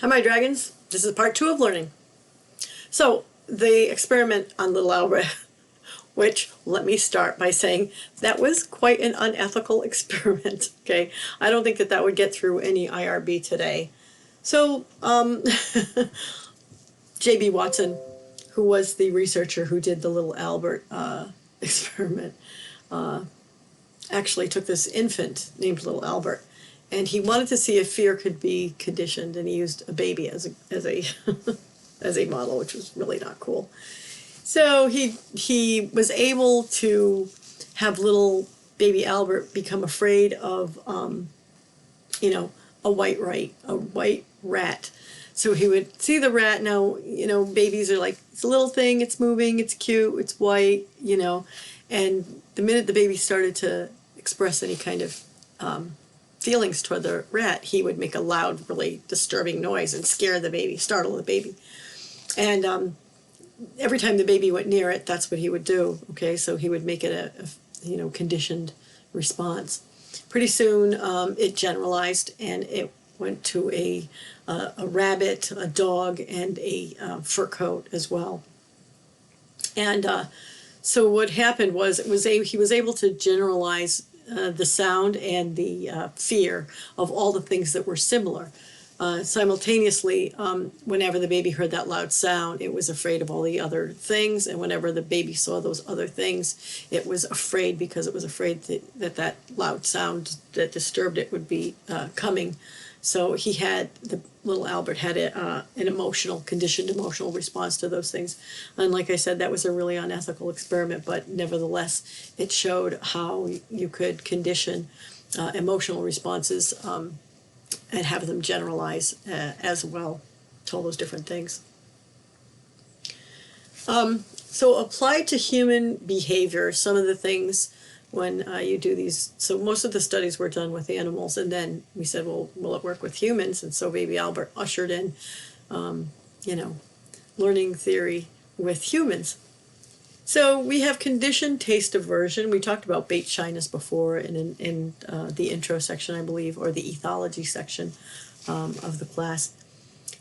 Hi, my dragons. This is part 2 of learning. So, the experiment on little Albert, which, let me start by saying, that was quite an unethical experiment, okay? I don't think that that would get through any IRB today. So, J.B. Watson, who was the researcher who did the little Albert experiment, actually took this infant named little Albert, and he wanted to see if fear could be conditioned, and he used a baby as a as a model, which was really not cool. So he was able to have little baby Albert become afraid of a white rat. So he would see the rat. Now, babies are like, it's a little thing, it's moving, it's cute, it's white, and the minute the baby started to express any kind of feelings toward the rat, he would make a loud, really disturbing noise and scare the baby, startle the baby. And every time the baby went near it, that's what he would do. Okay, so he would make it a conditioned response. Pretty soon, it generalized, and it went to a rabbit, a dog, and a fur coat as well. And so what happened was he was able to generalize the sound and the fear of all the things that were similar. Simultaneously, whenever the baby heard that loud sound, it was afraid of all the other things, and whenever the baby saw those other things, it was afraid, because it was afraid that loud sound that disturbed it would be coming. So the little Albert had an conditioned emotional response to those things. And like I said, that was a really unethical experiment, but nevertheless, it showed how you could condition emotional responses and have them generalize as well to all those different things. So applied to human behavior, some of the things when you do these, so most of the studies were done with animals, and then we said, well, will it work with humans? And so baby Albert ushered in, learning theory with humans. So we have conditioned taste aversion. We talked about bait shyness before in the intro section, I believe, or the ethology section of the class.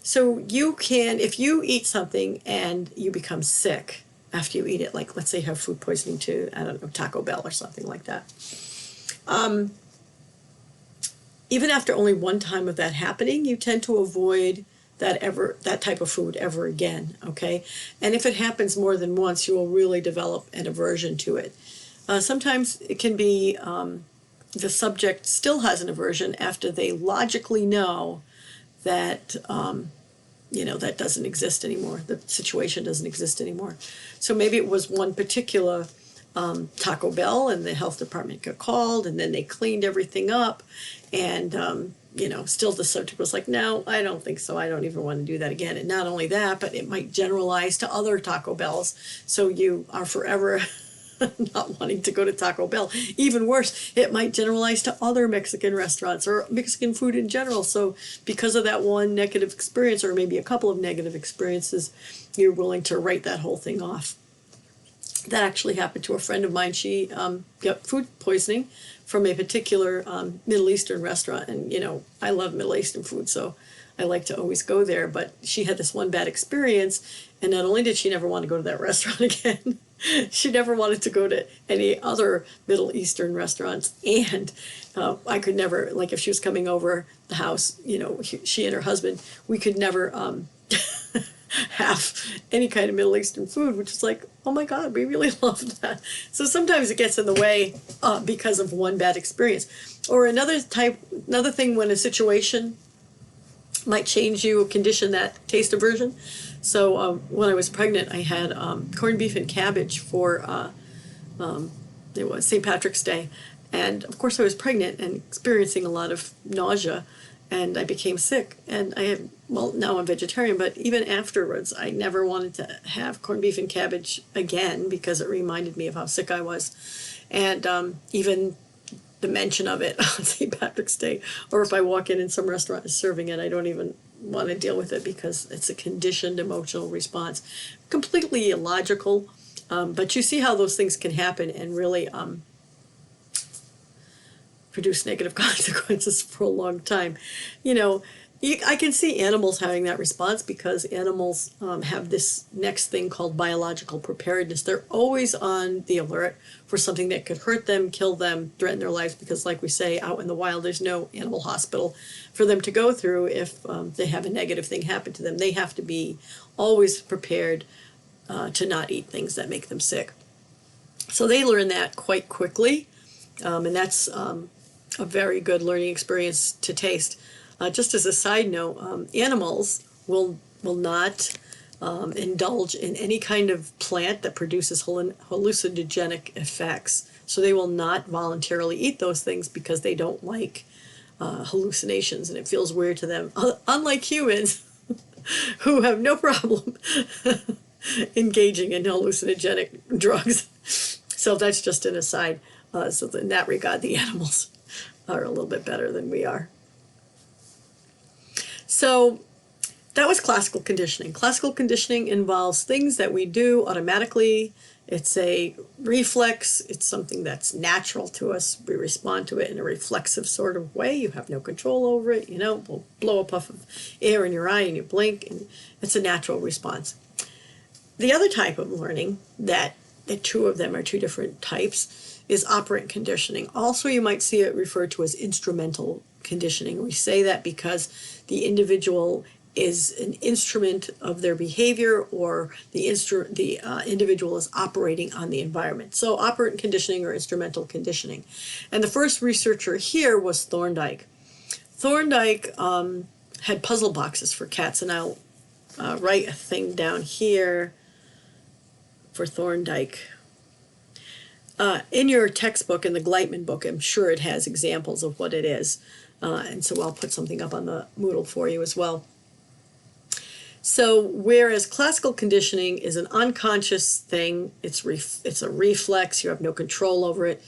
So you can, if you eat something and you become sick after you eat it, like let's say you have food poisoning to, I don't know, Taco Bell or something like that. Even after only one time of that happening, you tend to avoid that type of food ever again, okay? And if it happens more than once, you will really develop an aversion to it. Sometimes it can be the subject still has an aversion after they logically know that that doesn't exist anymore. The situation doesn't exist anymore. So maybe it was one particular Taco Bell, and the health department got called, and then they cleaned everything up, and still the subject was like, no, I don't think so. I don't even want to do that again. And not only that, but it might generalize to other Taco Bells. So you are forever not wanting to go to Taco Bell. Even worse, it might generalize to other Mexican restaurants or Mexican food in general. So because of that one negative experience, or maybe a couple of negative experiences, you're willing to write that whole thing off. That actually happened to a friend of mine. She got food poisoning from a particular Middle Eastern restaurant. And, I love Middle Eastern food, so I like to always go there. But she had this one bad experience, and not only did she never want to go to that restaurant again, she never wanted to go to any other Middle Eastern restaurants. And I could never, like if she was coming over the house, she and her husband, we could never have any kind of Middle Eastern food, which is like, oh my God, we really love that. So sometimes it gets in the way because of one bad experience. Or another thing, when a situation might change you or condition that taste aversion. So when I was pregnant, I had corned beef and cabbage for it was St. Patrick's Day. And of course I was pregnant and experiencing a lot of nausea, and I became sick. And now I'm vegetarian, but even afterwards, I never wanted to have corned beef and cabbage again, because it reminded me of how sick I was. And even the mention of it on St. Patrick's Day, or if I walk in and some restaurant is serving it, I don't even want to deal with it, because it's a conditioned emotional response. Completely illogical, but you see how those things can happen and really produce negative consequences for a long time. I can see animals having that response because animals have this next thing called biological preparedness. They're always on the alert for something that could hurt them, kill them, threaten their lives, because like we say, out in the wild, there's no animal hospital for them to go through if they have a negative thing happen to them. They have to be always prepared to not eat things that make them sick. So they learn that quite quickly, and that's a very good learning experience to taste. Just as a side note, animals will not indulge in any kind of plant that produces hallucinogenic effects. So they will not voluntarily eat those things because they don't like hallucinations, and it feels weird to them. Unlike humans, who have no problem engaging in hallucinogenic drugs. So that's just an aside. So in that regard, the animals are a little bit better than we are. So that was classical conditioning. Classical conditioning involves things that we do automatically. It's a reflex. It's something that's natural to us. We respond to it in a reflexive sort of way. You have no control over it. You know, we'll blow a puff of air in your eye and you blink, and it's a natural response. The other type of learning, that the two of them are two different types, is operant conditioning. Also, you might see it referred to as instrumental conditioning. We say that because the individual is an instrument of their behavior, or the individual is operating on the environment. So operant conditioning or instrumental conditioning. And the first researcher here was Thorndike. Thorndike had puzzle boxes for cats, and I'll write a thing down here for Thorndike. In your textbook, in the Gleitman book, I'm sure it has examples of what it is. And so I'll put something up on the Moodle for you as well. So whereas classical conditioning is an unconscious thing, it's a reflex, you have no control over it.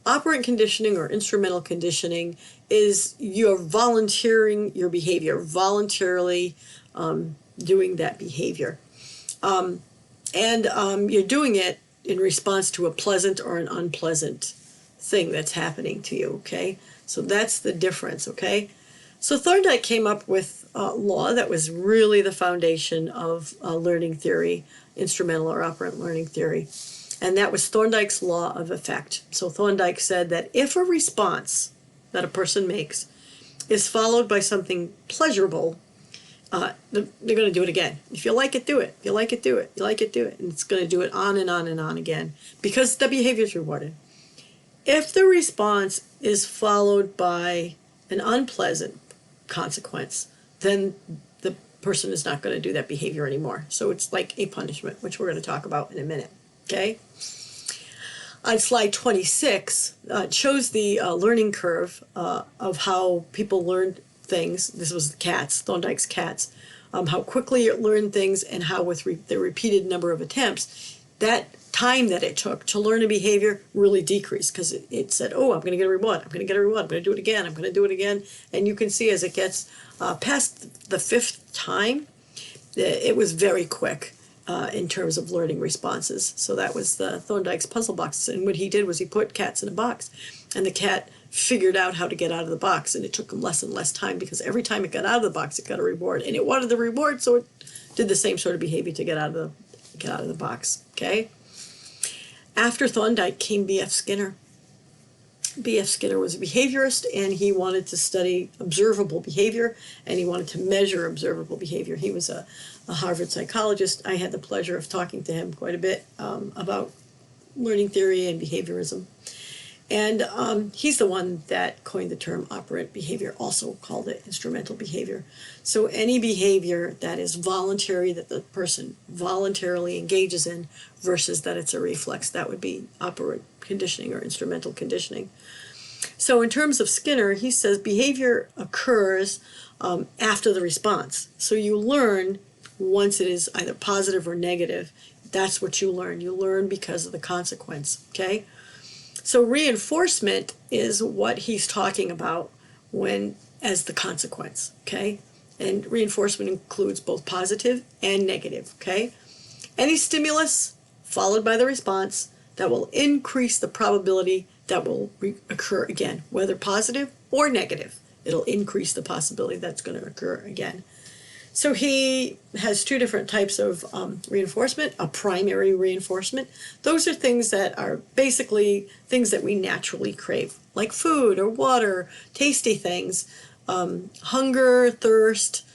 Operant conditioning or instrumental conditioning is you're volunteering your behavior, voluntarily doing that behavior. And you're doing it in response to a pleasant or an unpleasant thing that's happening to you, okay? So that's the difference, okay? So Thorndike came up with a law that was really the foundation of learning theory, instrumental or operant learning theory. And that was Thorndike's law of effect. So Thorndike said that if a response that a person makes is followed by something pleasurable, they're going to do it again. If you like it, do it. If you like it, do it. You like it, do it. And it's going to do it on and on and on again because the behavior is rewarded. If the response is followed by an unpleasant consequence, then the person is not going to do that behavior anymore. So it's like a punishment, which we're going to talk about in a minute. Okay? On slide 26, it shows the learning curve of how people learned things. This was the cats, Thorndike's cats. How quickly it learned things, and how with the repeated number of attempts, that time that it took to learn a behavior really decreased, because it said, oh, I'm going to get a reward, I'm going to get a reward, I'm going to do it again, I'm going to do it again. And you can see as it gets past the fifth time, it was very quick in terms of learning responses. So that was the Thorndike's puzzle boxes. And what he did was he put cats in a box, and the cat figured out how to get out of the box, and it took him less and less time because every time it got out of the box, it got a reward, and it wanted the reward, so it did the same sort of behavior to get out of the box. Okay. After Thorndike came B.F. Skinner. B.F. Skinner was a behaviorist, and he wanted to study observable behavior, and he wanted to measure observable behavior. He was a Harvard psychologist. I had the pleasure of talking to him quite a bit about learning theory and behaviorism. And he's the one that coined the term operant behavior, also called it instrumental behavior. So any behavior that is voluntary, that the person voluntarily engages in, versus that it's a reflex, that would be operant conditioning or instrumental conditioning. So in terms of Skinner, he says behavior occurs after the response. So you learn once it is either positive or negative. That's what you learn. You learn because of the consequence, okay? So reinforcement is what he's talking about as the consequence, okay? And reinforcement includes both positive and negative, okay? Any stimulus followed by the response that will increase the probability that will occur again, whether positive or negative. it'll increase the possibility that's going to occur again. So he has two different types of reinforcement. A primary reinforcement. Those are things that are basically things that we naturally crave, like food or water, tasty things, hunger, thirst,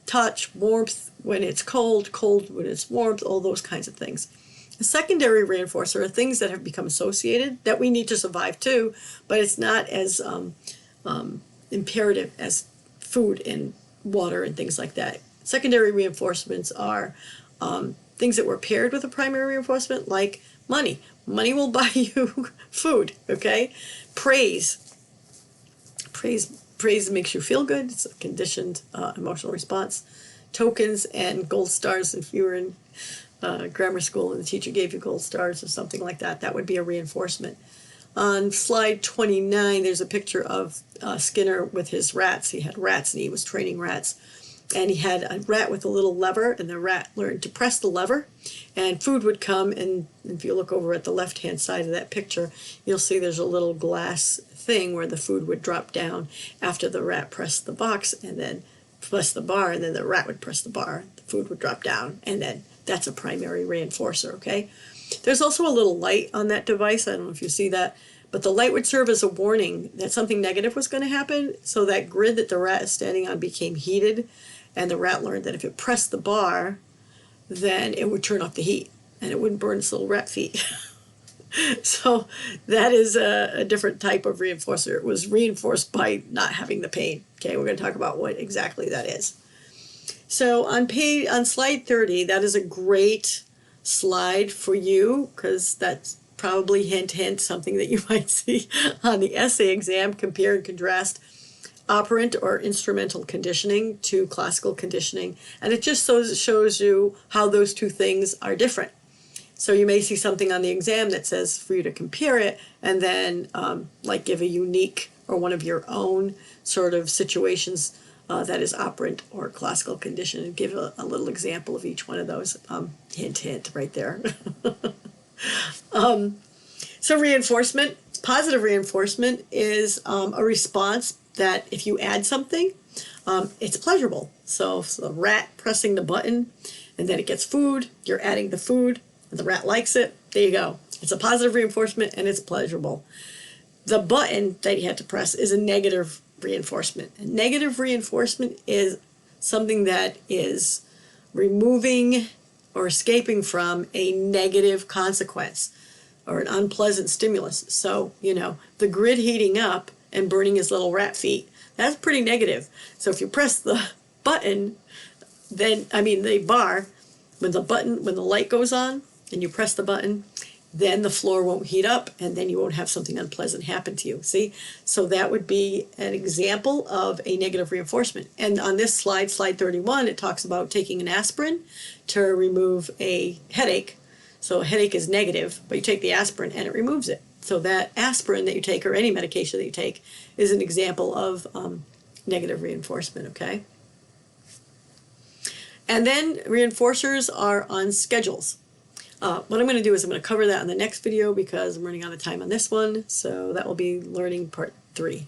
touch, warmth when it's cold, cold when it's warmth, all those kinds of things. A secondary reinforcer are things that have become associated that we need to survive too, but it's not as imperative as food and water and things like that. Secondary reinforcements are things that were paired with a primary reinforcement, like money. Money will buy you food, okay? Praise makes you feel good. It's a conditioned emotional response. Tokens and gold stars, if you were in grammar school and the teacher gave you gold stars or something like that, that would be a reinforcement. On slide 29, there's a picture of Skinner with his rats. He had rats and he was training rats. And he had a rat with a little lever, and the rat learned to press the lever, and food would come. And if you look over at the left-hand side of that picture, you'll see there's a little glass thing where the food would drop down after the rat pressed the box and then press the bar, and then the rat would press the bar. The food would drop down, and then that's a primary reinforcer, okay? There's also a little light on that device. I don't know if you see that, but the light would serve as a warning that something negative was going to happen. So that grid that the rat is standing on became heated, and the rat learned that if it pressed the bar, then it would turn off the heat, and it wouldn't burn its little rat feet. So that is a different type of reinforcer. It was reinforced by not having the pain. Okay, we're going to talk about what exactly that is. So on slide 30, that is a great slide for you, because that's probably hint something that you might see on the essay exam. Compare and contrast operant or instrumental conditioning to classical conditioning, and it just shows you how those two things are different. So you may see something on the exam that says for you to compare it, and then like give a unique or one of your own sort of situations that is operant or classical condition, and give a little example of each one of those. Hint right there. So reinforcement, positive reinforcement is a response that if you add something, it's pleasurable. So the rat pressing the button and then it gets food, you're adding the food, and the rat likes it, there you go. It's a positive reinforcement and it's pleasurable. The button that you have to press is a negative reinforcement. And negative reinforcement is something that is removing or escaping from a negative consequence or an unpleasant stimulus. So, the grid heating up and burning his little rat feet, that's pretty negative. So if you press the button, the bar, when the light goes on and you press the button, then the floor won't heat up and then you won't have something unpleasant happen to you. See? So that would be an example of a negative reinforcement. And on this slide 31, it talks about taking an aspirin to remove a headache. So a headache is negative, but you take the aspirin and it removes it. So that aspirin that you take, or any medication that you take, is an example of negative reinforcement, okay? And then reinforcers are on schedules. What I'm going to do is I'm going to cover that in the next video because I'm running out of time on this one. So that will be learning part 3.